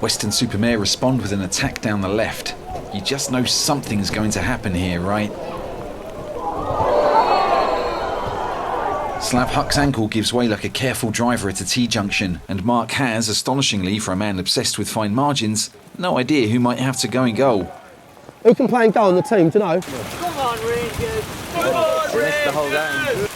Weston-Super-Mare respond with an attack down the left. You just know something's going to happen here, right? Slav Huck's ankle gives way like a careful driver at a T-junction, and Marc has, astonishingly for a man obsessed with fine margins, no idea who might have to go in goal. Who can play and goal on the team, do you know? Come on, Rangers! Come on, Rangers! The whole game.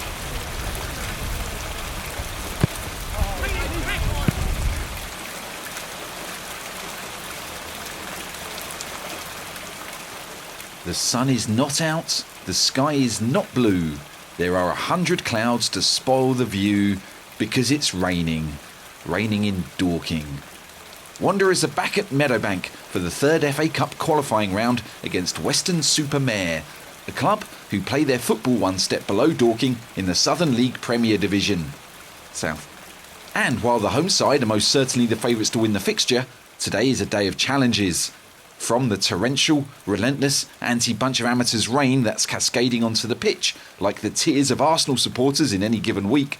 The sun is not out, the sky is not blue. There are 100 clouds to spoil the view because it's raining. Raining in Dorking. Wanderers are back at Meadowbank for the third FA Cup qualifying round against Weston-Super-Mare, a club who play their football one step below Dorking in the Southern League Premier Division. South. And while the home side are most certainly the favourites to win the fixture, today is a day of challenges. From the torrential, relentless, anti-bunch of amateurs rain that's cascading onto the pitch, like the tears of Arsenal supporters in any given week,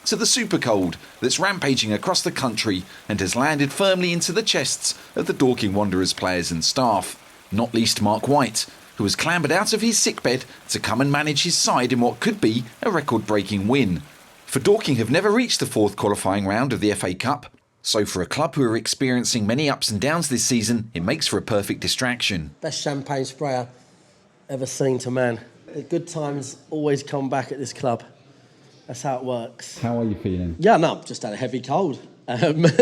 to the super cold that's rampaging across the country and has landed firmly into the chests of the Dorking Wanderers players and staff, not least Marc White, who has clambered out of his sickbed to come and manage his side in what could be a record-breaking win. For Dorking have never reached the fourth qualifying round of the FA Cup, so for a club who are experiencing many ups and downs this season, it makes for a perfect distraction. Best champagne sprayer ever seen to man. The good times always come back at this club. That's how it works. How are you feeling? Yeah, no, I've just had a heavy cold.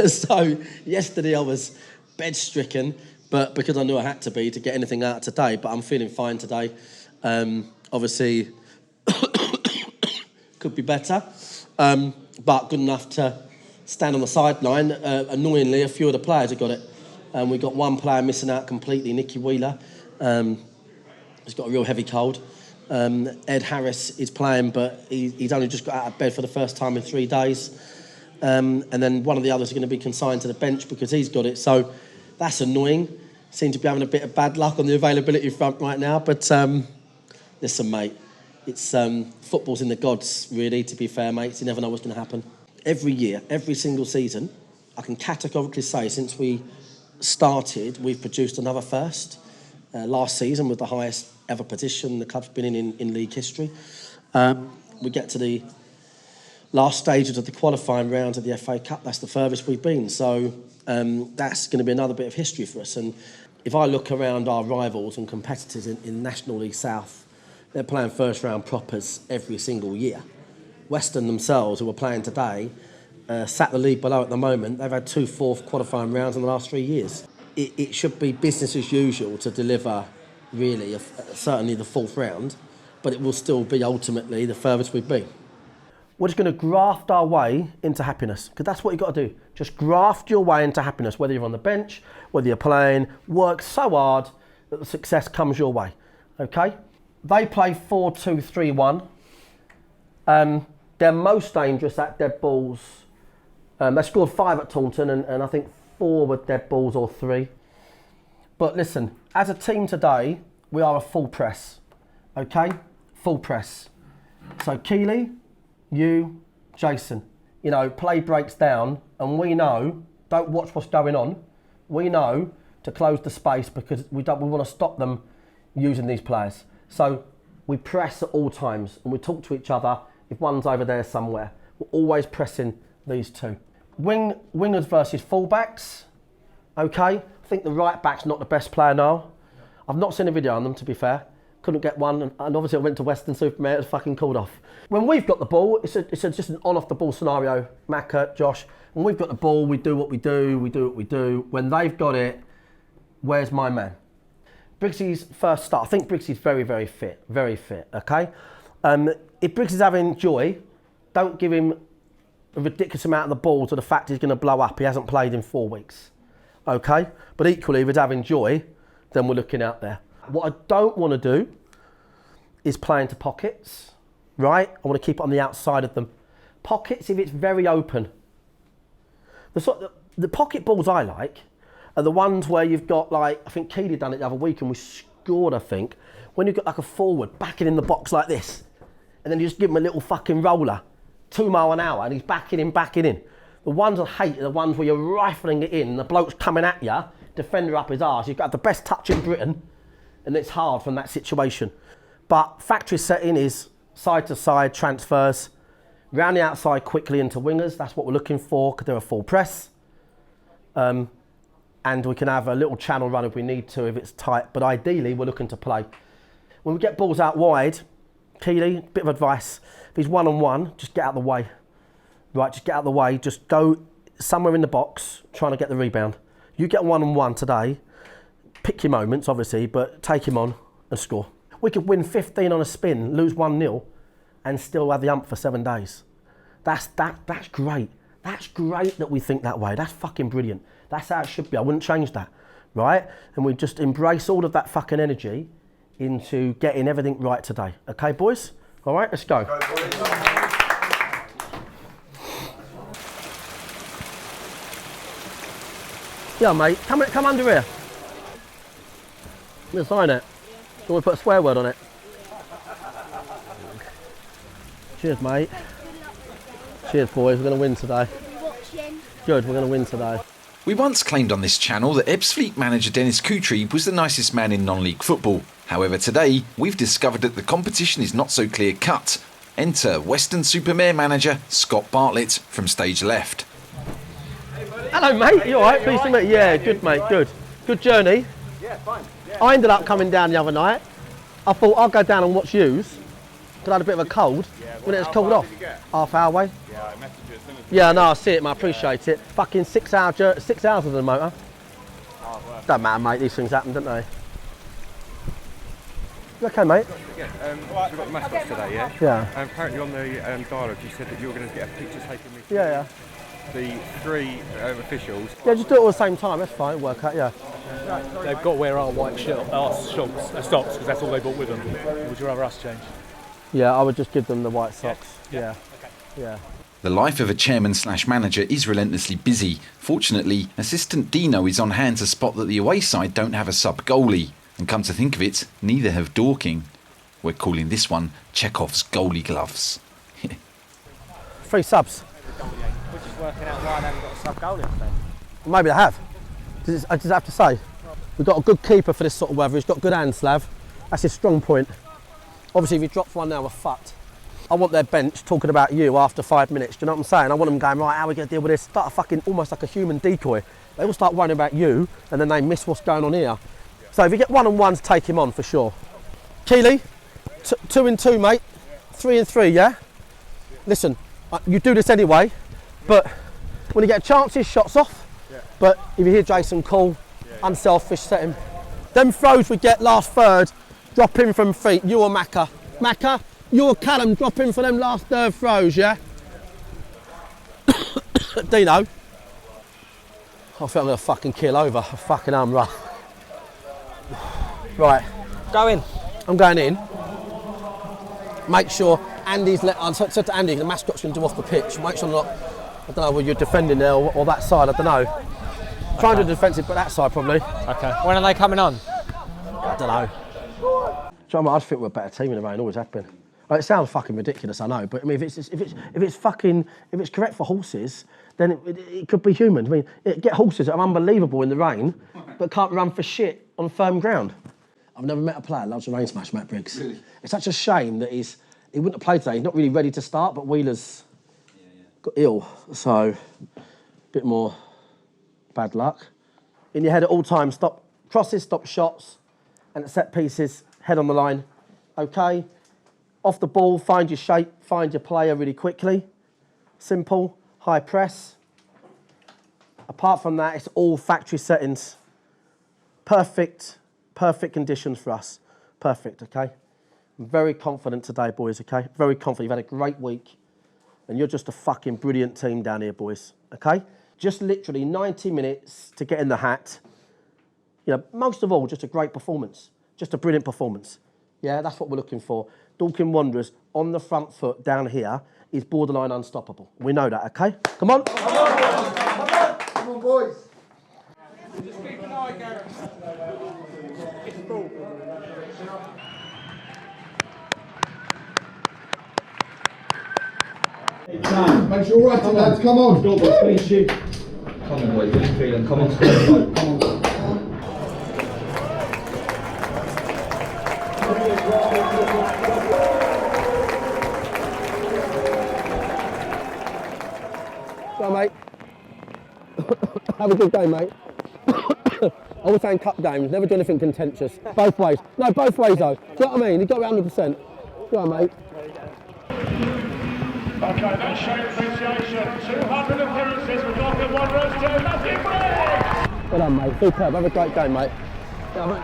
So yesterday I was bed-stricken, but because I knew I had to be to get anything out today, but I'm feeling fine today. Obviously, could be better, but good enough to stand on the sideline. Annoyingly, a few of the players have got it. We got one player missing out completely, Nicky Wheeler. He's got a real heavy cold. Ed Harris is playing, but he's only just got out of bed for the first time in 3 days. And then one of the others is going to be consigned to the bench because he's got it. So that's annoying. Seem to be having a bit of bad luck on the availability front right now. But listen, mate, it's football's in the gods, really, to be fair, mates. You never know what's going to happen. Every year, every single season, I can categorically say since we started, we've produced another first. Last season was the highest ever position the club's been in league history. We get to the last stages of the qualifying rounds of the FA Cup. That's the furthest we've been. So that's going to be another bit of history for us. And if I look around our rivals and competitors in National League South, they're playing first round proppers every single year. Weston themselves, who are playing today, sat the league below at the moment. They've had 2 fourth qualifying rounds in the last 3 years. It should be business as usual to deliver, really, certainly the fourth round, but it will still be ultimately the furthest we've been. We're just going to graft our way into happiness, because that's what you've got to do. Just graft your way into happiness, whether you're on the bench, whether you're playing. Work so hard that the success comes your way, okay? They play 4-2-3-1. They're most dangerous at dead balls. They scored 5 at Taunton and I think 4 were dead balls or 3. But listen, as a team today, we are a full press, okay? Full press. So Keeley, you, Jason, play breaks down and we know, don't watch what's going on, we know to close the space because we want to stop them using these players. So we press at all times and we talk to each other. If one's over there somewhere, we're always pressing these two. Wingers versus fullbacks, okay? I think the right back's not the best player now. I've not seen a video on them, to be fair. Couldn't get one, and obviously I went to Weston-Super-Mare, it was fucking called off. When we've got the ball, it's just an on-off-the-ball scenario, Macca, Josh. When we've got the ball, we do what we do, we do what we do. When they've got it, where's my man? Briggsy's first start, I think Briggsy's very, very fit, okay? If Briggs is having joy, don't give him a ridiculous amount of the ball to the fact he's going to blow up. He hasn't played in 4 weeks, okay? But equally, if he's having joy, then we're looking out there. What I don't want to do is play into pockets, right? I want to keep it on the outside of them. Pockets, if it's very open. The pocket balls I like are the ones where you've got, like, I think Keeley done it the other week and we scored, I think, when you've got like a forward backing in the box like this. And then you just give him a little fucking roller, 2 miles an hour, and he's backing in. The ones I hate are the ones where you're rifling it in, the bloke's coming at you, defender up his arse. You've got the best touch in Britain, and it's hard from that situation. But factory setting is side to side transfers, round the outside quickly into wingers. That's what we're looking for because they're a full press. And we can have a little channel run if we need to, if it's tight. But ideally, we're looking to play. When we get balls out wide, Keely, bit of advice. If he's one-on-one, just get out of the way. Right, just get out of the way. Just go somewhere in the box, trying to get the rebound. You get one-on-one today, pick your moments, obviously, but take him on and score. We could win 15 on a spin, lose 1-0, and still have the ump for 7 days. That's great. That's great that we think that way. That's fucking brilliant. That's how it should be. I wouldn't change that, right? And we just embrace all of that fucking energy into getting everything right today. Okay, boys? All right, let's go. Yeah, mate, come under here. I'm gonna sign it. Do you want to put a swear word on it? Cheers, mate. Cheers, boys. We're going to win today. Good, we're going to win today. We once claimed on this channel that Ebbsfleet manager Dennis Coutry was the nicest man in non-league football. However, today we've discovered that the competition is not so clear-cut. Enter Weston-Super-Mare manager Scott Bartlett from stage left. Hello, mate. You all right? Pleased to meet you. Yeah, good, mate. Good. Good journey. Yeah, fine. Yeah. I ended up coming down the other night. I thought I'll go down and watch yous. Because I had a bit of a cold. When it was cooled off. Half hour away. Yeah, I messaged you as soon as yeah, no, I see it, mate. I appreciate it. Fucking 6 hours of the motor. Don't matter, mate. These things happen, don't they? You okay, mate? Yeah, we've got the mascots today, yeah? Yeah. Apparently on the dialogue you said that you were going to get a picture taken with Yeah. the 3 officials. Yeah, just do it all at the same time. That's fine. Work out, yeah. They've got to wear our white stocks because that's all they brought with them. Would you rather us change? Yeah, I would just give them the white socks. Yeah. Okay. Yeah. The life of a chairman/manager is relentlessly busy. Fortunately, assistant Dino is on hand to spot that the away side don't have a sub goalie. And come to think of it, neither have Dorking. We're calling this one Chekhov's goalie gloves. 3 subs. We're just working out why they haven't got a sub goalie then. Maybe they have. I just have to say, we've got a good keeper for this sort of weather. He's got good hands, Slav. That's his strong point. Obviously, if he drops one now, we're fucked. I want their bench talking about you after 5 minutes. Do you know what I'm saying? I want them going, right, how are we going to deal with this? Start a fucking, almost like a human decoy. They all start worrying about you, and then they miss what's going on here. So if you get 1-on-1s, take him on for sure. Keely, 2 and 2, mate. 3 and 3, yeah? Listen, you do this anyway, but when you get a chance, his shots off. Yeah. But if you hear Jason call, unselfish, set him. Them throws we get last third, drop in from feet, you or Macca. Macca, you or Callum, drop in for them last third throws, yeah? Dino. I think I'm going to fucking keel over. I fucking am rough. Right. Go in. I'm going in. Make sure Andy's I said to Andy, the mascot's going to do off the pitch. Make sure not, I don't know, whether you're defending there or that side, I don't know. Try and do defensive, but that side probably. Okay. When are they coming on? I don't know. Do you know what, I just think we're a better team in the rain, always have been. Like, it sounds fucking ridiculous, I know, but I mean, if it's correct for horses, then it could be human. I mean, get horses that are unbelievable in the rain, but can't run for shit on firm ground. I've never met a player that loves a rain smash, Matt Briggs. Really? It's such a shame that he wouldn't have played today. He's not really ready to start, but Wheeler's got ill, so a bit more bad luck. In your head at all times, stop crosses, stop shots, and at set pieces, head on the line. Okay? Off the ball, find your shape, find your player really quickly. Simple, high press. Apart from that, it's all factory settings. Perfect conditions for us. Perfect, okay? I'm very confident today, boys, okay? Very confident. You've had a great week, and you're just a fucking brilliant team down here, boys, okay? Just literally 90 minutes to get in the hat. You know, most of all, just a great performance. Just a brilliant performance. Yeah, that's what we're looking for. Dorking Wanderers on the front foot down here is borderline unstoppable. We know that, okay? Come on. Come on, come on boys. Just keep an eye, Gareth. It's full. Make sure you're right, lads, come on. Come on, boys, really feeling. Come on, come on. So, mate. Have a good game, mate. I was saying cup games, never do anything contentious. Both ways. No, both ways though. Do you know what I mean? You've got to be 100%. Go on, mate. Okay, that's show appreciation. 200 appearances for Dorking Wanderers to nothing break. Well done, mate. Superb. Have a great game, mate. Yeah, mate.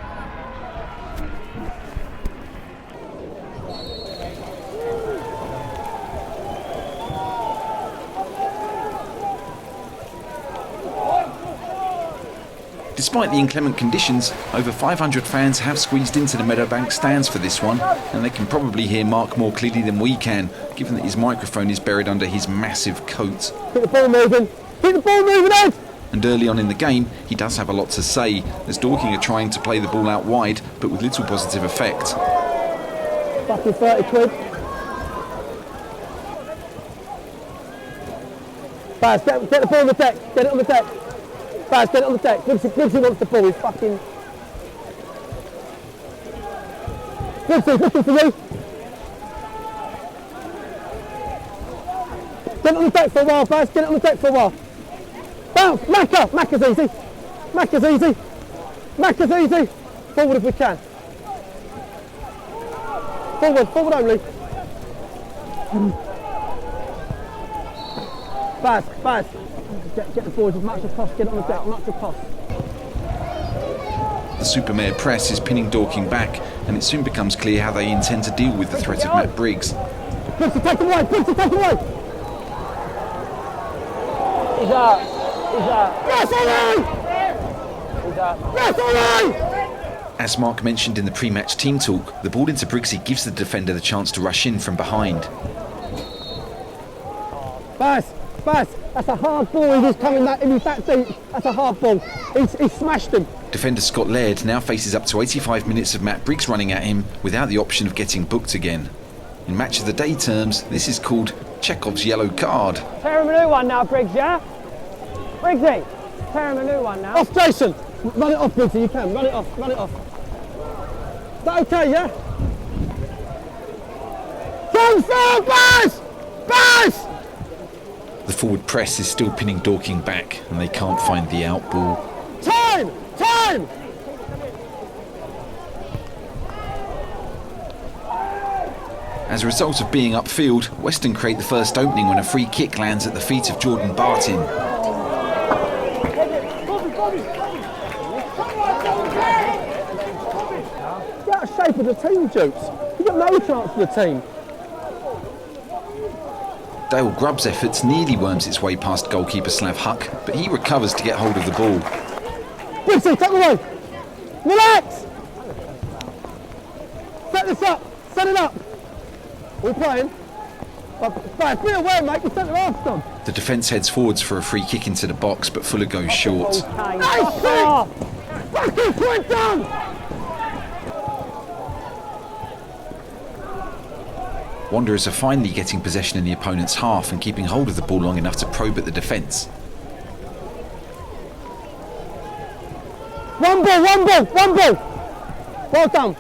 Despite the inclement conditions, over 500 fans have squeezed into the Meadowbank stands for this one, and they can probably hear Marc more clearly than we can, given that his microphone is buried under his massive coat. Keep the ball moving. Keep the ball moving, Ed! And early on in the game, he does have a lot to say, as Dorking are trying to play the ball out wide, but with little positive effect. Fucking 30 quid. Baz, get the ball on the deck. Get it on the deck. Baz, get it on the deck. Briggsy wants the ball. He's fucking... Briggsy, looking for you. Get it on the deck for a while, Baz. Get it on the deck for a while. Bounce! Macca! Macca's easy. Macca's easy. Macca's easy. Forward if we can. Forward only. Baz. Get the boards as much as possible, get it on the deck, as much as possible. The Super-Mare press is pinning Dorking back, and it soon becomes clear how they intend to deal with the threat of Matt Briggs. Briggsy, take him away! Briggsy, take him away! He's out! Yes, Ollie! He's out! Yes, Ollie! As Marc mentioned in the pre-match team talk, the ball into Briggsy gives the defender the chance to rush in from behind. Baz, that's a hard ball. He's coming that deep. That's a hard ball. He's smashed him. Defender Scott Laird now faces up to 85 minutes of Matt Briggs running at him without the option of getting booked again. In match of the day terms, this is called Chekhov's yellow card. Tear him a new one now, Briggs, yeah? Briggsy, tear him a new one now. Off, Jason. Run it off, Briggsy. You can. Run it off. Is that okay, yeah? Confirm, Baz! The forward press is still pinning Dorking back, and they can't find the out ball. Time! As a result of being upfield, Weston create the first opening when a free kick lands at the feet of Jordan Bartin. Get out of shape of the team, Jukes. You've got no chance for the team. Dale Grubb's efforts nearly worms its way past goalkeeper Slav Huck, but he recovers to get hold of the ball. Briggsy, take the away. Relax. Set it up. We're playing. Baz, be aware, mate. You sent the half done. The defence heads forwards for a free kick into the box, but Fuller goes short. Nice kick! Fucking point done! Wanderers are finally getting possession in the opponent's half and keeping hold of the ball long enough to probe at the defence. One ball! Well done.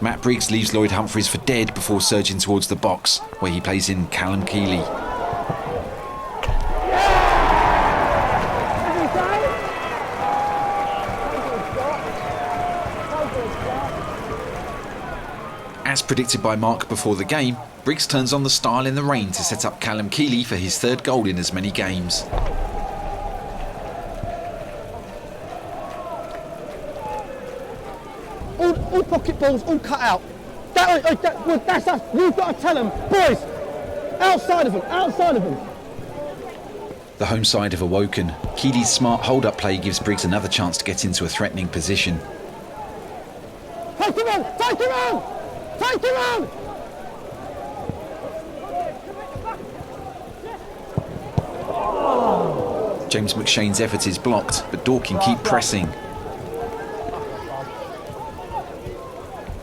Matt Briggs leaves Lloyd Humphries for dead before surging towards the box, where he plays in Callum Keeley. As predicted by Marc before the game, Briggs turns on the style in the rain to set up Callum Keeley for his third goal in as many games. All pocket balls, all cut out. That's us. You've got to tell them, boys. Outside of them. The home side have awoken. Keeley's smart hold-up play gives Briggs another chance to get into a threatening position. Take him on! James McShane's effort is blocked, but Dorking keep pressing.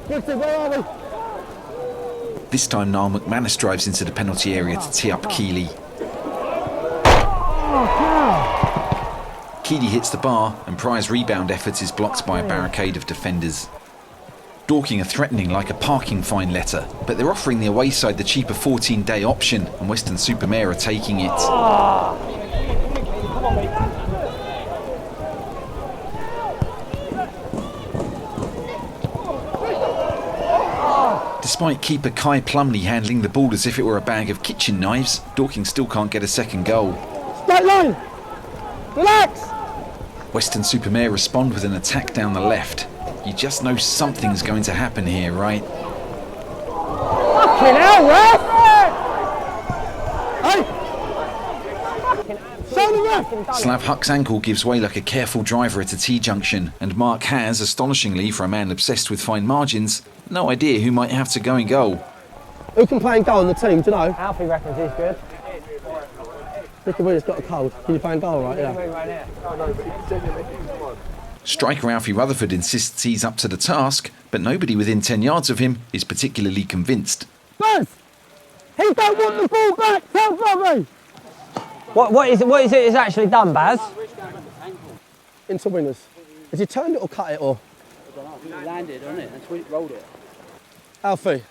Briggsy, where are we? This time Niall McManus drives into the penalty area to tee up Keeley. Keeley hits the bar and Pryor's rebound effort is blocked by a barricade of defenders. Dorking are threatening like a parking fine letter, but they're offering the away side the cheaper 14-day option and Weston-Super-Mare are taking it. Despite keeper Kai Plumley handling the ball as if it were a bag of kitchen knives, Dorking still can't get a second goal. Straight line! Relax! Weston-Super-Mare respond with an attack down the left. You just know something's going to happen here, right? Fucking hell, ref! Hey! Show the ref! Slav Huck's ankle gives way like a careful driver at a T-junction, and Marc has, astonishingly for a man obsessed with fine margins, no idea who might have to go in goal. Who can play in goal in the team, do you know? Alfie reckons he's good. Nicky Wheeler's got a cold. Can you play in goal, right? Yeah. Striker Alfie Rutherford insists he's up to the task, but nobody within 10 yards of him is particularly convinced. Buzz! He don't want the ball back! Tell Bobby! What is it he's actually done, Baz? Into wingers. Has he turned it or cut it or? It landed on it, that's when it rolled it. Alfie,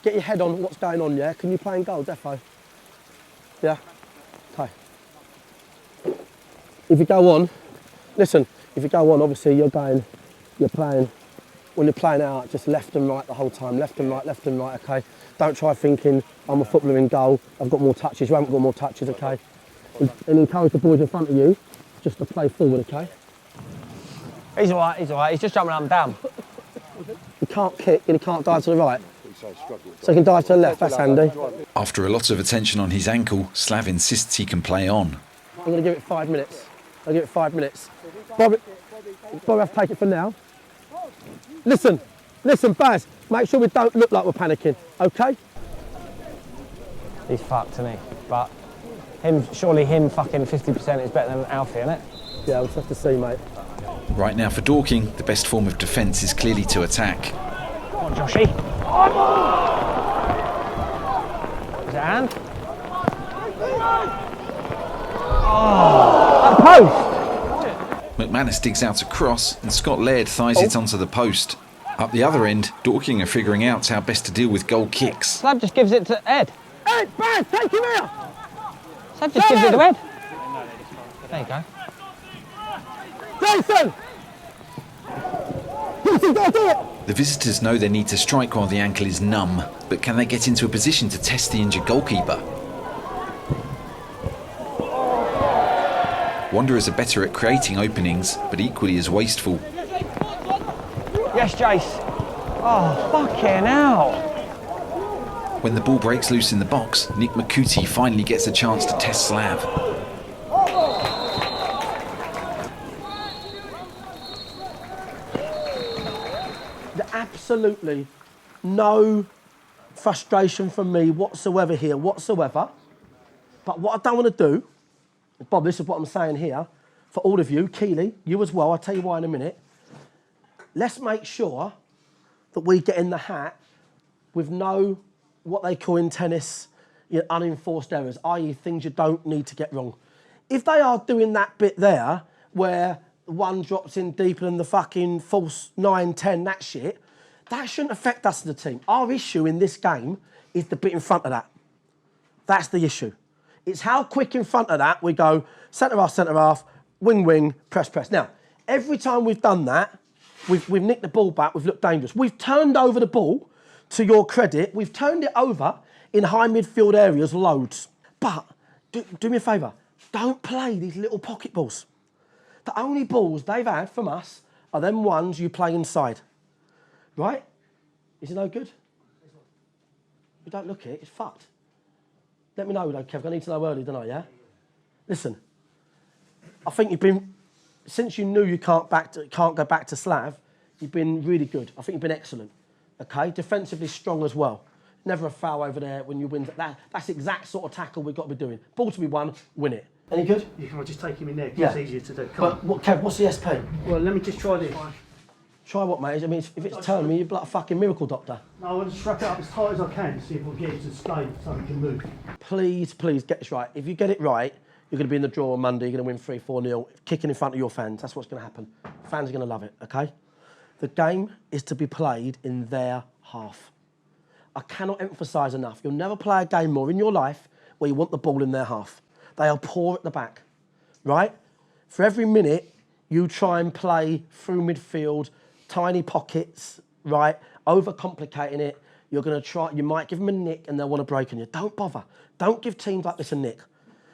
get your head on what's going on, yeah? Can you play in goal, defo? Yeah? Okay. If you go on, listen, if you go on, obviously you're playing, when you're playing out, just left and right the whole time, left and right, okay? Don't try thinking, I'm a footballer in goal, I've got more touches, you haven't got more touches, okay? And encourage the boys in front of you just to play forward, okay? He's all right, he's just jumping up and down. He can't kick and he can't dive to the right. So he can dive to the left, that's handy. After a lot of attention on his ankle, Slav insists he can play on. I'm going to give it 5 minutes. I'll give it 5 minutes. Bobby, have to take it for now. Listen, Baz, make sure we don't look like we're panicking, okay? He's fucked, isn't he? But surely him fucking 50% is better than Alfie, isn't it? Yeah, we'll just have to see, mate. Right now for Dorking, the best form of defence is clearly to attack. Come on, Joshy. Is it hand? Oh, that post! McManus digs out a cross and Scott Laird thighs it onto the post. Up the other end, Dorking are figuring out how best to deal with goal kicks. Slab just gives it to Ed. Ed, Baz, take him here! Slab just gives it to Ed. There you go. Jason! Jason, go do it! The visitors know they need to strike while the ankle is numb, but can they get into a position to test the injured goalkeeper? Wanderers are better at creating openings, but equally as wasteful. Yes, Jace. Oh, fucking hell. When the ball breaks loose in the box, Nick McCooty finally gets a chance to test Slav. Absolutely no frustration from me whatsoever here, But what I don't want to do, Bob, this is what I'm saying here, for all of you, Keeley, you as well, I'll tell you why in a minute. Let's make sure that we get in the hat with no, what they call in tennis, unenforced errors, i.e. things you don't need to get wrong. If they are doing that bit there, where one drops in deeper than the fucking false 9-10, that shit, that shouldn't affect us as a team. Our issue in this game is the bit in front of that. That's the issue. It's how quick in front of that we go centre-half, wing, press. Now, every time we've done that, we've nicked the ball back, we've looked dangerous. We've turned over the ball, to your credit, we've turned it over in high midfield areas loads. But, do me a favour, don't play these little pocket balls. The only balls they've had from us are them ones you play inside. Right? Is it no good? You don't look it, it's fucked. Let me know though, Kev, I need to know early, don't I, yeah? Listen, I think you've been, since you knew you can't go back to Slav, you've been really good. I think you've been excellent, okay? Defensively strong as well. Never a foul over there when you win. That's the exact sort of tackle we've got to be doing. Ball to be won, win it. Any good? You can just take him in there, Yeah. it's easier to do. But Kev, what's the SP? Well, let me just try this. Try what, mate? I mean, if it's turning me, you're like a fucking miracle doctor. No, I want to strap it up as tight as I can to see if I can get it to stay so we can move. Please get this right. If you get it right, you're going to be in the draw on Monday. You're going to win 3-4-0, kicking in front of your fans. That's what's going to happen. Fans are going to love it, okay? The game is to be played in their half. I cannot emphasise enough. You'll never play a game more in your life where you want the ball in their half. They are poor at the back, right? For every minute, you try and play through midfield, tiny pockets, right? Overcomplicating it. You're going to try, you might give them a nick and they'll want to break on you. Don't bother. Don't give teams like this a nick.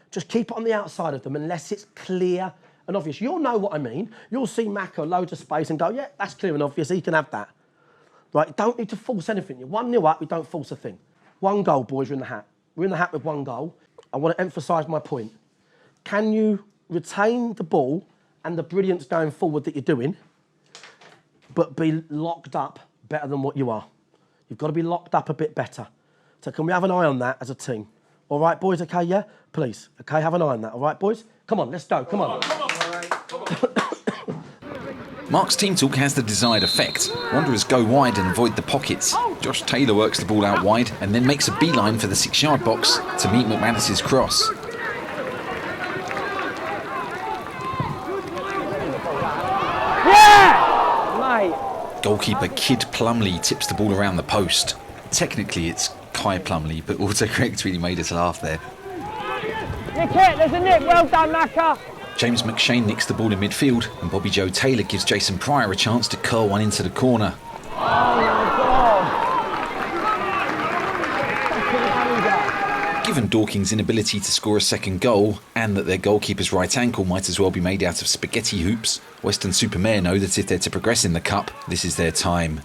Just keep it on the outside of them unless it's clear and obvious. You'll know what I mean. You'll see Macca loads of space and go, yeah, that's clear and obvious. He can have that. Right? You don't need to force anything. You're 1-0 up, you don't force a thing. 1 goal, boys, we're in the hat. We're in the hat with 1 goal. I want to emphasise my point. Can you retain the ball and the brilliance going forward that you're doing, but be locked up better than what you are? You've got to be locked up a bit better. So can we have an eye on that as a team? All right, boys, okay, yeah? Please, okay, have an eye on that, all right, boys? Come on, let's go, come on. Marc's team talk has the desired effect. Wanderers go wide and avoid the pockets. Josh Taylor works the ball out wide and then makes a beeline for the 6-yard box to meet McManus's cross. Goalkeeper Kid Plumley tips the ball around the post. Technically it's Kai Plumley, but autocorrect really made us laugh there. Nick it, there's a nick, well done, Macca. James McShane nicks the ball in midfield and Bobby Joe Taylor gives Jason Pryor a chance to curl one into the corner. Oh my God. Given Dorking's inability to score a second goal and that their goalkeeper's right ankle might as well be made out of spaghetti hoops, Weston-Super-Mare know that if they're to progress in the cup, this is their time.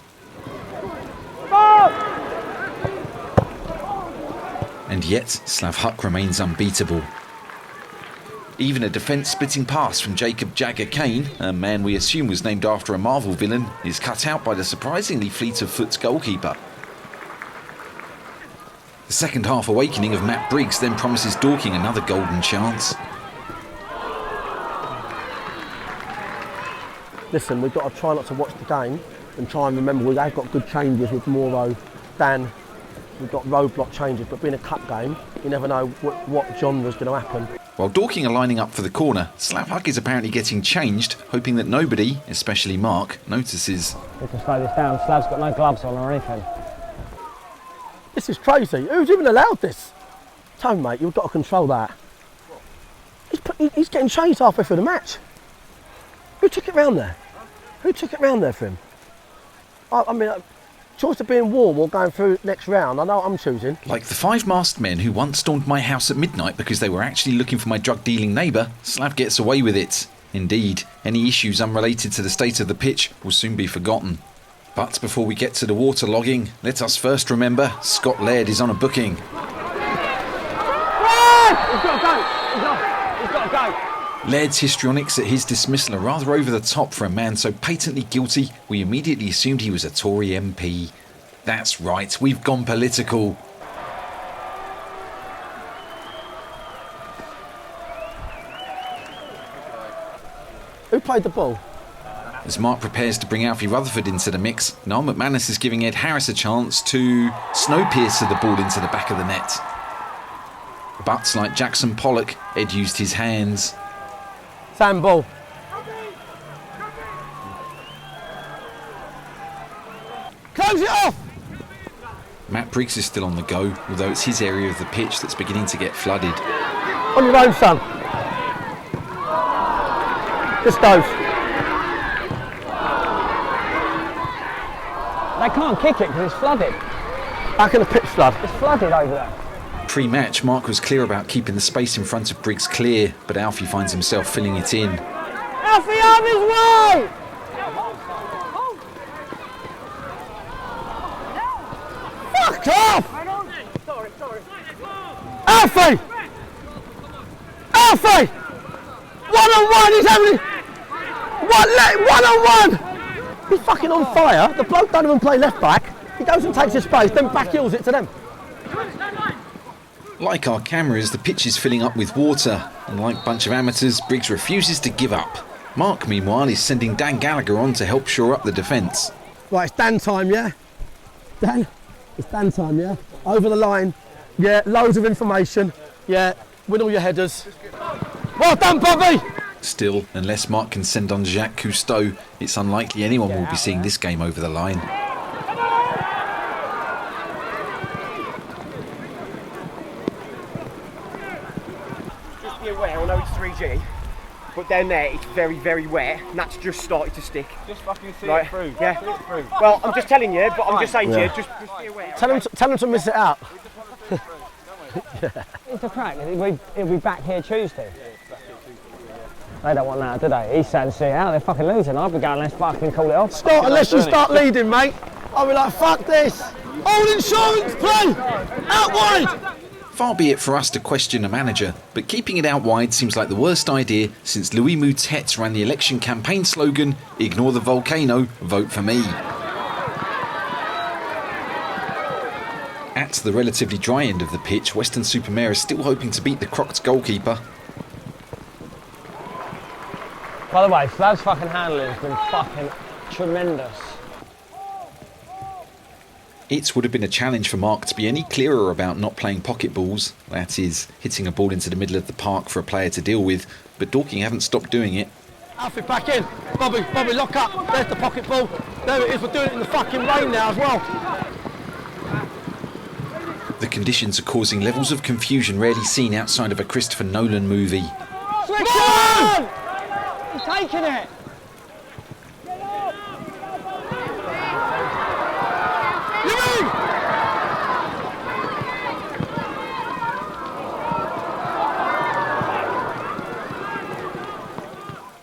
And yet, Slav Huck remains unbeatable. Even a defence-splitting pass from Jacob Jagger Kane, a man we assume was named after a Marvel villain, is cut out by the surprisingly fleet of foot goalkeeper. The second half awakening of Matt Briggs then promises Dorking another golden chance. Listen, we've got to try not to watch the game and try and remember we have got good changes with Moro, Dan. We've got roadblock changes, but being a cup game, you never know what genre is going to happen. While Dorking are lining up for the corner, Slav Huck is apparently getting changed, hoping that nobody, especially Marc, notices. We can slow this down. Slav's got no gloves on or anything. This is crazy. Who's even allowed this? Tone, mate, you've got to control that. He's getting changed halfway through the match. Who took it round there? Who took it round there for him? I mean, choice of being warm or going through next round, I know what I'm choosing. Like the 5 masked men who once stormed my house at midnight because they were actually looking for my drug-dealing neighbour, Slav gets away with it. Indeed, any issues unrelated to the state of the pitch will soon be forgotten. But before we get to the waterlogging, let us first remember Scott Laird is on a booking. He's got to go! He's got to go! Laird's histrionics at his dismissal are rather over the top for a man so patently guilty we immediately assumed he was a Tory MP. That's right, we've gone political. Who played the ball? As Marc prepares to bring Alfie Rutherford into the mix, Niall McManus is giving Ed Harris a chance to snowpiercer the ball into the back of the net. But like Jackson Pollock, Ed used his hands. Sam ball. Close it off! Matt Briggs is still on the go, although it's his area of the pitch that's beginning to get flooded. On your own, son. This goes. They can't kick it because it's flooded. How can the pitch flood? It's flooded over there. Pre-match, Marc was clear about keeping the space in front of Briggs clear, but Alfie finds himself filling it in. Alfie, out of his way! Fuck off! Sorry. Alfie! Alfie! 1-on-1, he's having... One-on-1! He's fucking on fire. The bloke don't even play left back. He goes and takes his space, then back heels it to them. Like our cameras, the pitch is filling up with water, and like a bunch of amateurs, Briggs refuses to give up. Marc, meanwhile, is sending Dan Gallagher on to help shore up the defence. Right, it's Dan time, yeah? Dan? It's Dan time, yeah? Over the line. Yeah, loads of information. Yeah, win all your headers. Well done, Bobby! Still, unless Marc can send on Jacques Cousteau, it's unlikely anyone will be seeing this game over the line. Just be aware, I know it's 3G, but down there it's very, very wet, and that's just started to stick. Just fucking see it through. Yeah. See it through. Well, I'm just telling you, but I'm just saying to you, just be aware. Tell them to miss it out. It's a crack. He'll be back here Tuesday. They don't want that, do they? He's saying to see it out. They're fucking losing. I'll be going, let's fucking call it off. Stop unless you start leading, mate. I'll be like, fuck this. All insurance, play! Out wide! Far be it for us to question a manager, but keeping it out wide seems like the worst idea since Louis Moutet ran the election campaign slogan, "Ignore the volcano, vote for me." At the relatively dry end of the pitch, Weston-Super-Mare is still hoping to beat the Crocs goalkeeper. By the way, Flav's fucking handling has been fucking tremendous. It would have been a challenge for Marc to be any clearer about not playing pocket balls, that is, hitting a ball into the middle of the park for a player to deal with, but Dorking haven't stopped doing it. Alfie, back in. Bobby, lock up. There's the pocket ball. There it is, we're doing it in the fucking rain now as well. The conditions are causing levels of confusion rarely seen outside of a Christopher Nolan movie. Switch on! He's taking it!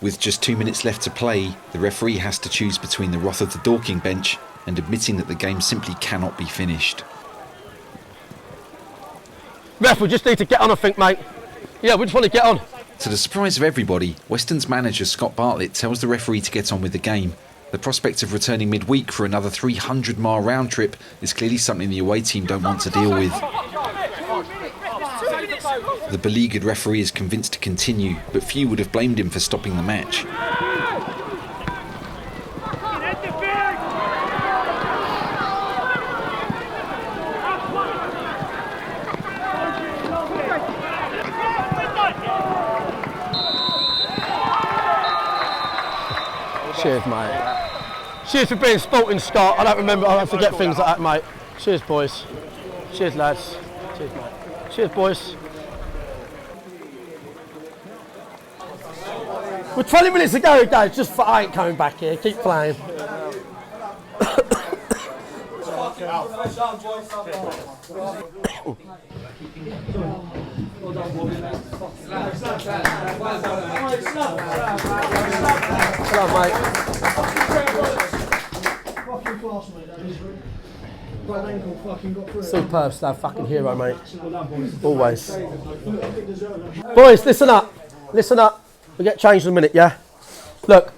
With just 2 minutes left to play, the referee has to choose between the wrath of the Dorking bench and admitting that the game simply cannot be finished. Ref, we just need to get on, I think, mate. Yeah, we just want to get on. To the surprise of everybody, Weston's manager Scott Bartlett tells the referee to get on with the game. The prospect of returning midweek for another 300-mile round trip is clearly something the away team don't want to deal with. The beleaguered referee is convinced to continue, but few would have blamed him for stopping the match. Cheers, mate. Cheers for being sporting, Scott. I don't forget things like that, mate. Cheers, boys. Cheers, lads. Cheers, mate. Cheers, boys. We're 20 minutes to go, guys. I ain't coming back here. Keep playing. Hello, mate. Superb stuff, fucking hero, mate. Always. Boys, listen up. Listen up. We'll get changed in a minute, yeah? Look,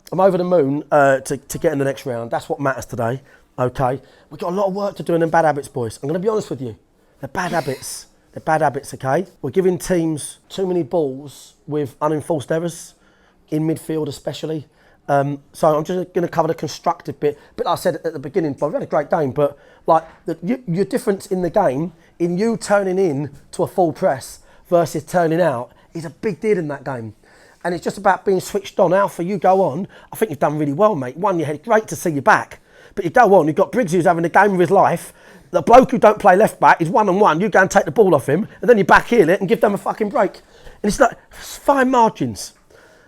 I'm over the moon to get in the next round. That's what matters today, okay? We've got a lot of work to do in them bad habits, boys. I'm going to be honest with you. They're bad habits. They're bad habits, okay? We're giving teams too many balls with unenforced errors, in midfield especially. So I'm just going to cover the constructive bit. But like I said at the beginning, Bob, we've had a great game, but like your difference in the game, in you turning in to a full press versus turning out, is a big deal in that game. And it's just about being switched on. Alpha, you go on. I think you've done really well, mate. Won your head. Great to see you back. But you go on. You've got Briggs who's having the game of his life. The bloke who don't play left back is 1-on-1. You go and take the ball off him, and then you back heel it and give them a fucking break. And it's like fine margins.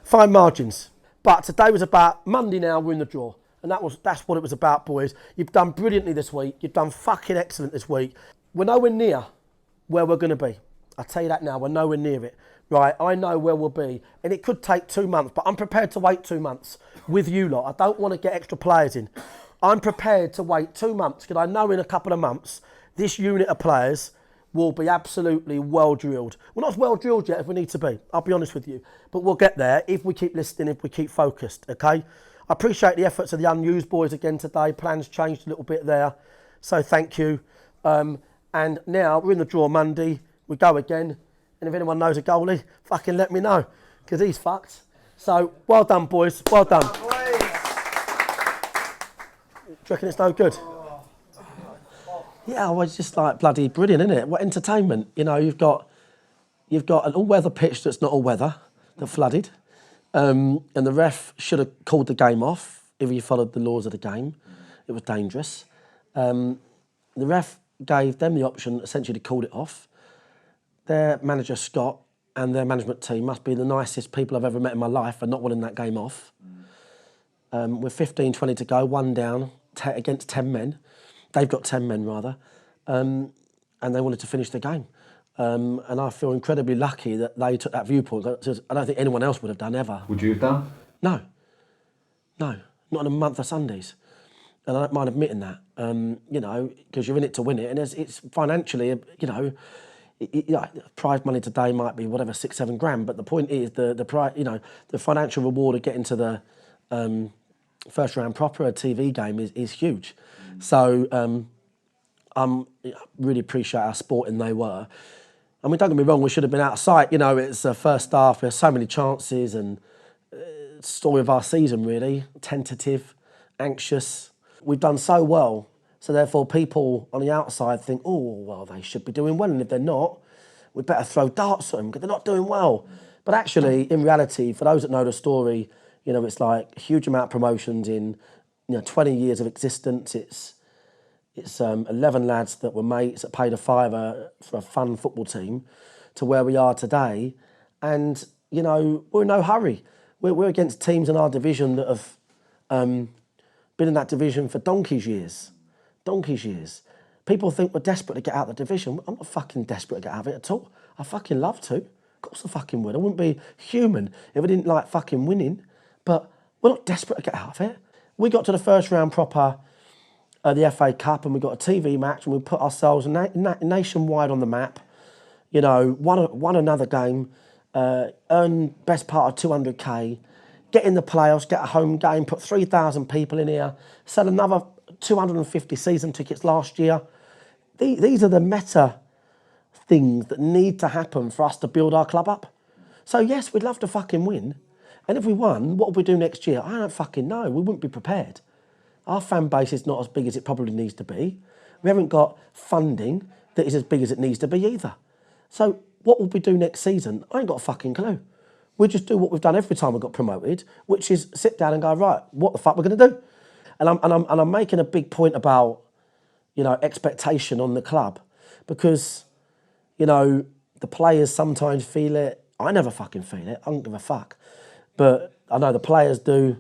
Fine margins. But today was about Monday now, we're in the draw. And that's what it was about, boys. You've done brilliantly this week. You've done fucking excellent this week. We're nowhere near where we're going to be. I'll tell you that now. We're nowhere near it. Right, I know where we'll be. And it could take 2 months, but I'm prepared to wait 2 months with you lot. I don't want to get extra players in. I'm prepared to wait 2 months because I know in a couple of months this unit of players will be absolutely well drilled. We're not as well drilled yet if we need to be, I'll be honest with you. But we'll get there if we keep listening, if we keep focused, okay? I appreciate the efforts of the unused boys again today. Plans changed a little bit there, so thank you. And now we're in the draw Monday. We go again. And if anyone knows a goalie, fucking let me know, because he's fucked. So, well done, boys. Well done. Do you reckon it's no good? Yeah, well, it's just like bloody brilliant, isn't it? What entertainment. You know, you've got an all-weather pitch that's not all-weather, that flooded. And the ref should have called the game off if he followed the laws of the game. It was dangerous. The ref gave them the option, essentially, to call it off. Their manager, Scott, and their management team must be the nicest people I've ever met in my life for not wanting that game off. With 15, 20 to go, 1 down against 10 men. They've got 10 men, rather. And they wanted to finish the game. And I feel incredibly lucky that they took that viewpoint. I don't think anyone else would have done, ever. Would you have done? No, not in a month of Sundays. And I don't mind admitting that, you know, because you're in it to win it. And it's financially, you know, prize money today might be whatever, 6-7 grand. But the point is the financial reward of getting to the first round proper, a TV game is huge. So I really appreciate how sporting they were. I mean, don't get me wrong, we should have been out of sight. You know, it's the first half, there's so many chances, and story of our season, really. Tentative, anxious. We've done so well, so therefore people on the outside think, oh, well, they should be doing well, and if they're not, we better throw darts at them because they're not doing well. But actually, in reality, for those that know the story, you know, it's like a huge amount of promotions in 20 years of existence. It's 11 lads that were mates that paid a $5 for a fun football team to where we are today. And, you know, we're in no hurry. We're against teams in our division that have been in that division for donkey's years. Donkey's years. People think we're desperate to get out of the division. I'm not fucking desperate to get out of it at all. I fucking love to. Of course I fucking would. I wouldn't be human if I didn't like fucking winning. But we're not desperate to get out of it. We got to the first round proper, the FA Cup, and we got a TV match, and we put ourselves nationwide on the map. You know, won another game, earned best part of 200k, get in the playoffs, get a home game, put 3,000 people in here, sell another 250 season tickets last year. These are the meta things that need to happen for us to build our club up. So yes, we'd love to fucking win. And if we won, what would we do next year? I don't fucking know. We wouldn't be prepared. Our fan base is not as big as it probably needs to be. We haven't got funding that is as big as it needs to be either. So what will we do next season? I ain't got a fucking clue. We just do what we've done every time we got promoted, which is sit down and go, right, what the fuck we're going to do? And I'm making a big point about, you know, expectation on the club, because, you know, the players sometimes feel it. I never fucking feel it. I don't give a fuck. But I know the players do.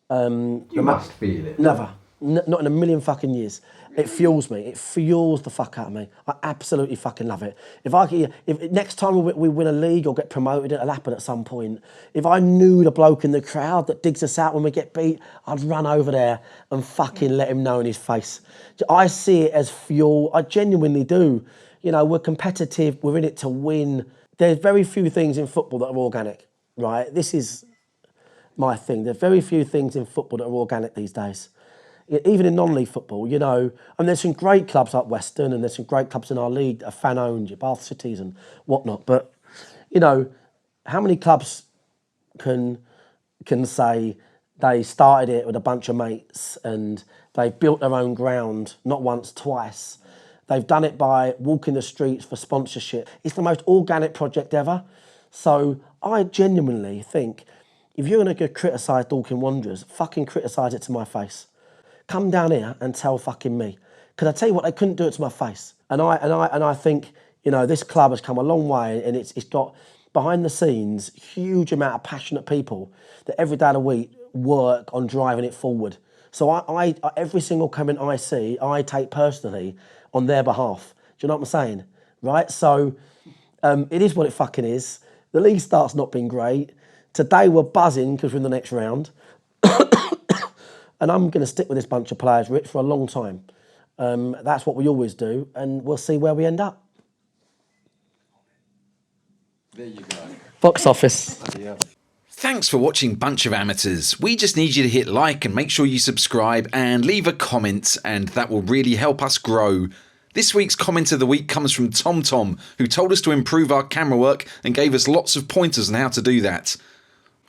You must feel it. Never. Not in a million fucking years. It fuels me. It fuels the fuck out of me. I absolutely fucking love it. If next time we win a league or get promoted, it'll happen at some point. If I knew the bloke in the crowd that digs us out when we get beat, I'd run over there and fucking let him know in his face. I see it as fuel. I genuinely do. You know, we're competitive. We're in it to win. There's very few things in football that are organic, right? This is my thing. There's very few things in football that are organic these days. Even in non-league football, you know, and there's some great clubs like Weston, and there's some great clubs in our league that are fan-owned, your Bath Cities and whatnot. But, you know, how many clubs can say they started it with a bunch of mates and they've built their own ground, not once, twice. They've done it by walking the streets for sponsorship. It's the most organic project ever. So I genuinely think if you're going to criticise Dorking Wanderers, fucking criticise it to my face. Come down here and tell fucking me. Because I tell you what, they couldn't do it to my face. And I think, you know, this club has come a long way, and it's got behind the scenes huge amount of passionate people that every day of the week work on driving it forward. So I every single comment I see, I take personally on their behalf. Do you know what I'm saying? Right? So it is what it fucking is. The league start's not been great. Today we're buzzing because we're in the next round. And I'm going to stick with this bunch of players, Rich, for a long time. That's what we always do, and we'll see where we end up. There you go. Box office. Thanks for watching Bunch of Amateurs. We just need you to hit like and make sure you subscribe and leave a comment, and that will really help us grow. This week's comment of the week comes from Tom, who told us to improve our camera work and gave us lots of pointers on how to do that.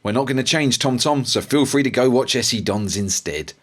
We're not going to change Tom Tom, so feel free to go watch Essie Dons instead.